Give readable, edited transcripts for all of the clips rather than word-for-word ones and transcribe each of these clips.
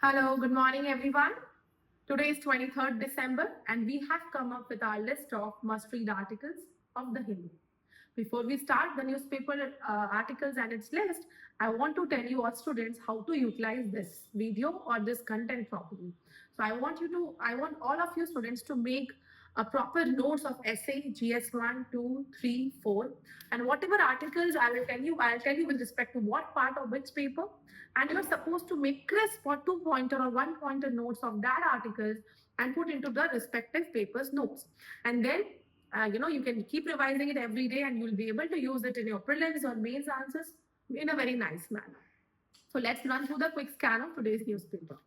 Hello, good morning everyone. Today is 23rd December and we have come up with our list of must-read articles of the Hindu. Before we start the newspaper articles and its list, I want to tell you all students how to utilize this video or this content properly. So I want all of you students to make a proper notes of essay, GS1, 2, 3, 4, and whatever articles I'll tell you with respect to what part of which paper, and you're supposed to make crisp or 2-pointer or 1-pointer notes of that articles and put into the respective paper's notes. And then you can keep revising it every day and you'll be able to use it in your prelims or mains answers in a very nice manner. So let's run through the quick scan of today's newspaper.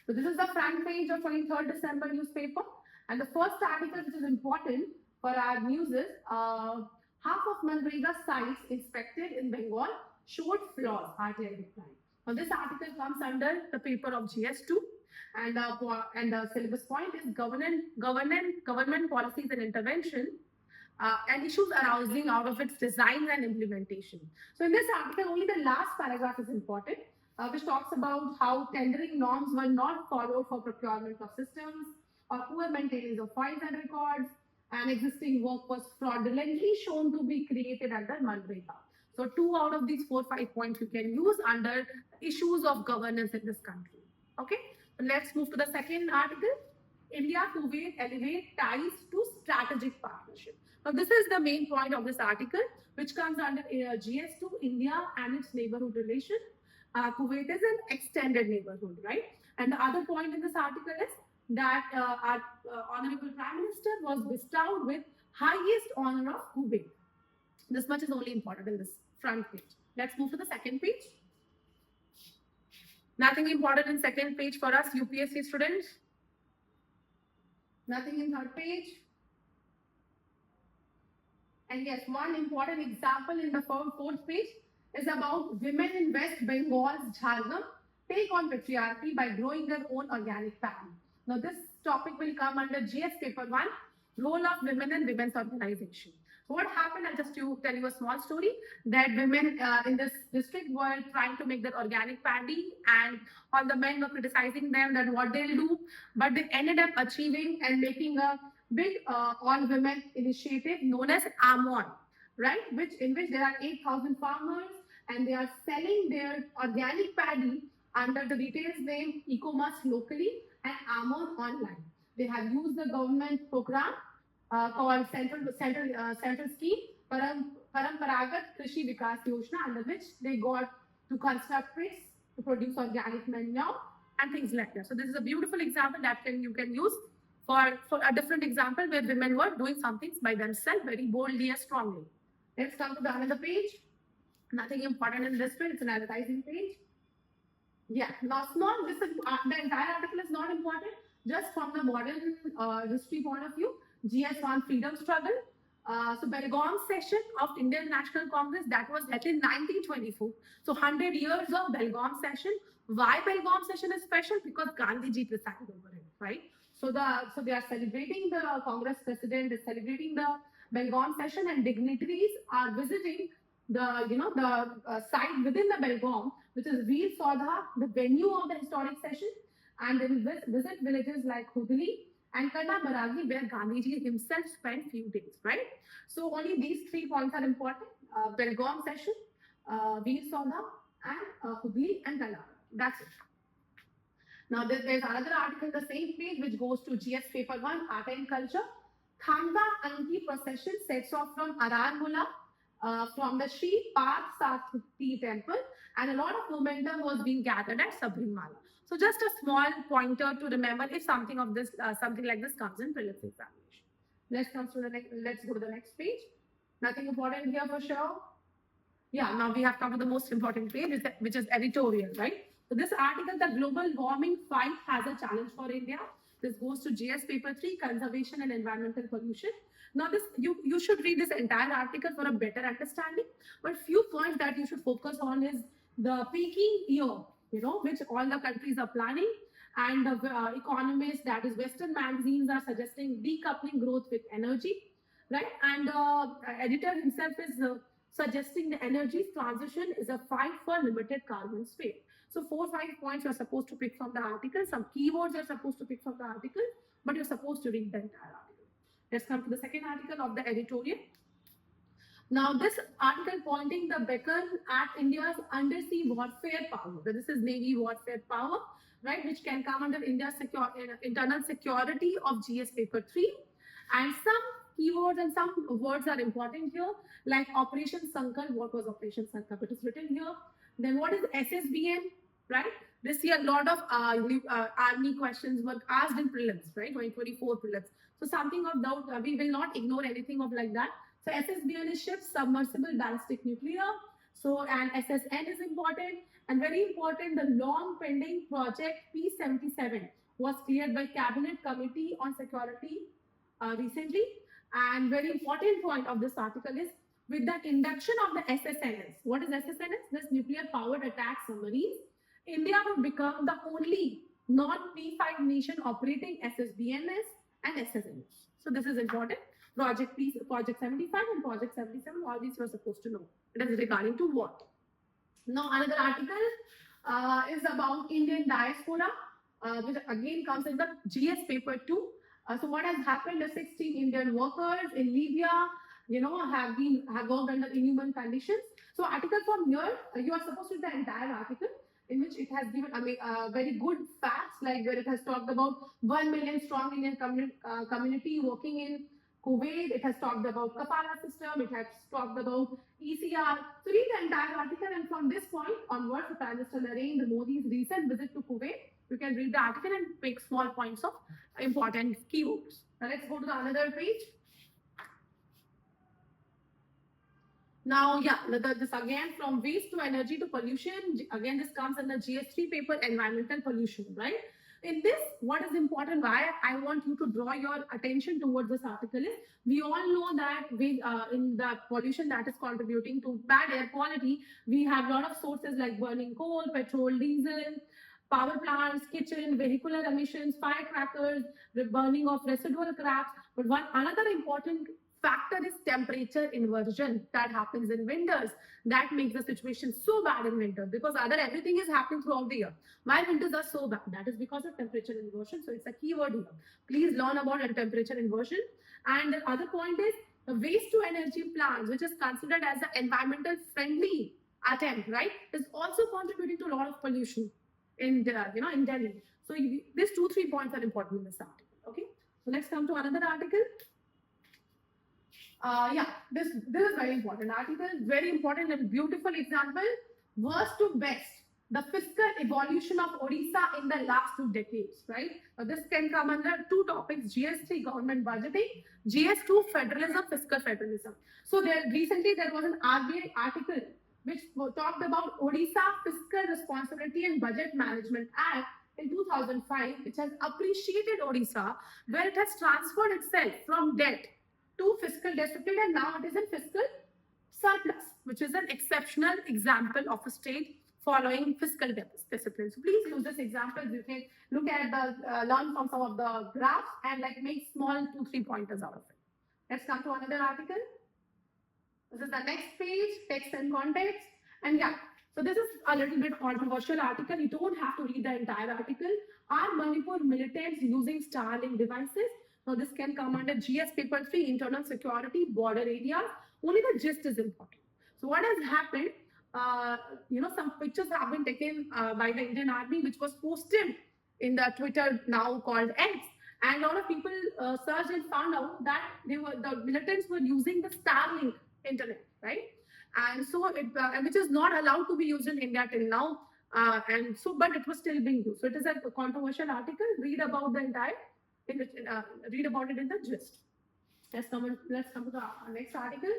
So this is the front page of 23rd December newspaper. And the first article which is important for our news is half of Manrega sites inspected in Bengal showed flaws, RTI decline. Now this article comes under the paper of GS2. And the syllabus point is government policies and intervention and issues arising out of its design and implementation. So in this article, only the last paragraph is important, which talks about how tendering norms were not followed for procurement of systems, or poor maintenance of files and records, and existing work was fraudulently shown to be created under Manrega. So 2 out of these 4-5 points you can use under issues of governance in this country. Okay. Let's move to the second article. India-Kuwait elevate ties to strategic partnership. Now, this is the main point of this article, which comes under GS2, India and its neighborhood relation. Kuwait is an extended neighborhood, right? And the other point in this article is that our Honorable Prime Minister was bestowed with highest honor of Kuwait. This much is only important in this front page. Let's move to the second page. Nothing important in second page for us UPSC students. Nothing in third page. And yes, one important example in the fourth page is about women in West Bengal's Jharkhand take on patriarchy by growing their own organic paddy. Now this topic will come under GS paper 1, role of women in women's organization. What happened, I'll just tell you a small story, that women in this district were trying to make their organic paddy and all the men were criticizing them that what they'll do, but they ended up achieving and making a big all-women initiative known as AMON, right? In which there are 8,000 farmers and they are selling their organic paddy under the retail name e-commerce locally and AMON online. They have used the government program called central scheme, Paramparagat Krishi Vikas Yojana, under which they got to construct pits to produce organic manure and things like that. So this is a beautiful example that you can use for a different example where women were doing something by themselves very boldly and strongly. Let's come to the another page. Nothing important in this page. It's an advertising page. Yeah, now the entire article is not important. Just from the modern history point of view, GS1 freedom struggle. So Belgaum session of Indian National Congress that was held in 1924. So 100 years of Belgaum session. Why Belgaum session is special? Because Gandhiji presided over it, right? So they are celebrating the Congress president is celebrating the Belgaum session, and dignitaries are visiting the site within the Belgaum, which is 𝙤𝙤𝙪, the venue of the historic session, and they will visit villages like Hudli and Baragi, where Gandhiji himself spent few days, right? So only these 3 points are important: Belgaum session, 𝙤𝙤𝙪, and Hudli and Kanda. That's it. Now there's another article, the same page, which goes to GS paper 1, art and culture. Thanga Anki procession sets off from Aranmula, from the Sri Parthasarathi temple, and a lot of momentum was being gathered at Sabrimala. So just a small pointer to remember if something like this comes in prelims examination. Let's go to the next page. Nothing important here for sure. Yeah, now we have come to the most important page, which is editorial, right? So this article, the global warming fight has a challenge for India. This goes to GS paper 3, conservation and environmental pollution. Now you should read this entire article for a better understanding, but few points that you should focus on is the peaking year, which all the countries are planning, and the economists, that is Western magazines, are suggesting decoupling growth with energy, right? And the editor himself is suggesting the energy transition is a fight for limited carbon space. So 4-5 points you're supposed to pick from the article. Some keywords you're supposed to pick from the article, but you're supposed to read the entire article. Let's come to the second article of the editorial. Now, this article pointing the beacon at India's undersea warfare power. So this is Navy warfare power, right, which can come under India's internal security of GS paper 3. And some keywords and some words are important here, like Operation Sankalp. What was Operation Sankalp? It is written here. Then what is SSBN, right? This year, a lot of army questions were asked in prelims, right? 2024 prelims. So something of doubt, we will not ignore anything of like that. So SSBN is Ship Submersible Ballistic Nuclear. So, and SSN is important. And very important, the long pending project P77 was cleared by Cabinet Committee on Security recently. And very important point of this article is, with the induction of the SSNs. What is SSNs? This nuclear powered attack submarines. India would become the only non-P5 nation operating SSBNs and SSNs. So this is important. Project 75 and Project 77, all these were supposed to know. It is regarding to what? Now another article is about Indian diaspora, which again comes in the GS paper 2. So what has happened is 16 Indian workers in Libya, have worked under inhuman conditions. So article from here, you are supposed to read the entire article, in which it has given very good facts, like where it has talked about 1 million strong Indian community working in Kuwait. It has talked about kafala system. It has talked about ECR. So read the entire article, and from this point onwards, the Prime Minister Narendra Modi's recent visit to Kuwait, you can read the article and pick small points of important keywords. Now let's go to the another page. Now, this again from waste to energy to pollution. Again, this comes in the GS3 paper, environmental pollution, right? In this, what is important, why I want you to draw your attention towards this article is, we all know that in the pollution that is contributing to bad air quality, we have a lot of sources like burning coal, petrol, diesel, power plants, kitchen, vehicular emissions, firecrackers, the burning of residual scraps. But another important factor is temperature inversion that happens in winters. That makes the situation so bad in winter, because everything is happening throughout the year. Why winters are so bad? That is because of temperature inversion. So it's a keyword here. Please learn about temperature inversion. And the other point is the waste to energy plants, which is considered as an environmental friendly attempt, right, is also contributing to a lot of pollution in in Delhi. So these 2-3 points are important in this article. Okay. So let's come to another article. This is very important article, very important and beautiful example. Worst to best, the fiscal evolution of Odisha in the last 2 decades, right? This can come under 2 topics: GS3 government budgeting, GS2 federalism, fiscal federalism. So recently there was an RBI article which talked about Odisha Fiscal Responsibility and Budget Management Act in 2005, which has appreciated Odisha, where it has transferred itself from debt to fiscal discipline, and now it is in fiscal surplus, which is an exceptional example of a state following fiscal discipline. So please use this example. You can look at learn from some of the graphs and make small 2-3 pointers out of it. Let's come to another article. This is the next page, text and context. And so this is a little bit controversial article. You don't have to read the entire article. Are Manipur militants using Starlink devices? Now this can come under GS paper 3, internal security, border areas. Only the gist is important. So what has happened, some pictures have been taken by the Indian Army, which was posted in the Twitter now called X. And a lot of people searched and found out that the militants were using the Starlink internet, right? And so which is not allowed to be used in India till now. But it was still being used. So it is a controversial article. Read about the entire. Read about it in the gist. Let's come to the next article.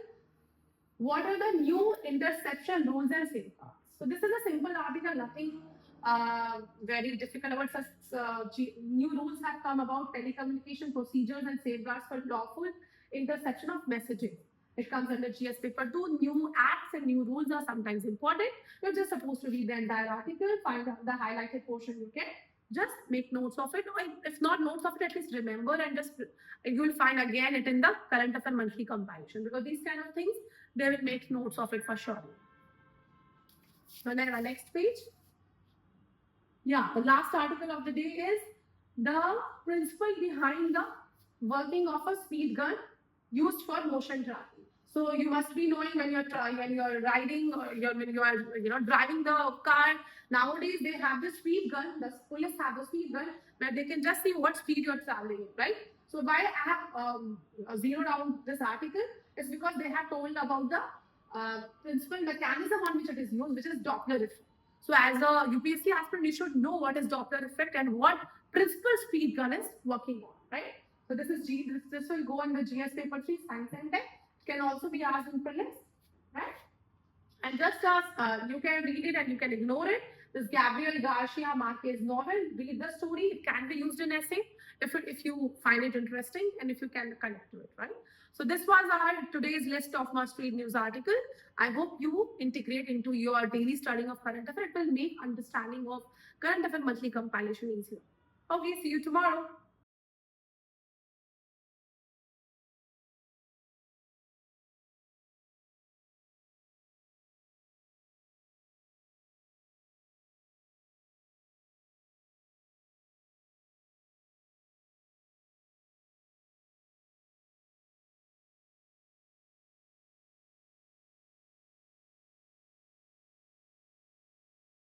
What are the new interception rules and safeguards? So this is a simple article, nothing very difficult about such. New rules have come about telecommunication procedures and safeguards for lawful interception of messaging. It comes under GS paper 2. New acts and new rules are sometimes important. You're just supposed to read the entire article, find the highlighted portion you can. Just make notes of it, or if not notes of it, at least remember, and you will find again it in the current affair monthly compilation, because these kind of things they will make notes of it for sure. So then the next page. Yeah, the last article of the day is the principle behind the working of a speed gun used for motion tracking. So you must be knowing when you're riding or when you are driving the car. Nowadays they have the speed gun. The police have the speed gun where they can just see what speed you're traveling, right? So why I have zeroed out this article is because they have told about the principal mechanism on which it is used, which is Doppler effect. So as a UPSC aspirant, you should know what is Doppler effect and what principal speed gun is working on, right? So this is this will go in the GS paper 3, Science and Tech. It can also be asked in prelims, right? And just as you can read it and you can ignore it, this Gabriel Garcia Marquez novel, read the story. It can be used in essay if you find it interesting and if you can connect to it, right? So this was our today's list of must-read news article. I hope you integrate into your daily studying of current affair. It will make understanding of current affair monthly compilation easier. Okay, see you tomorrow.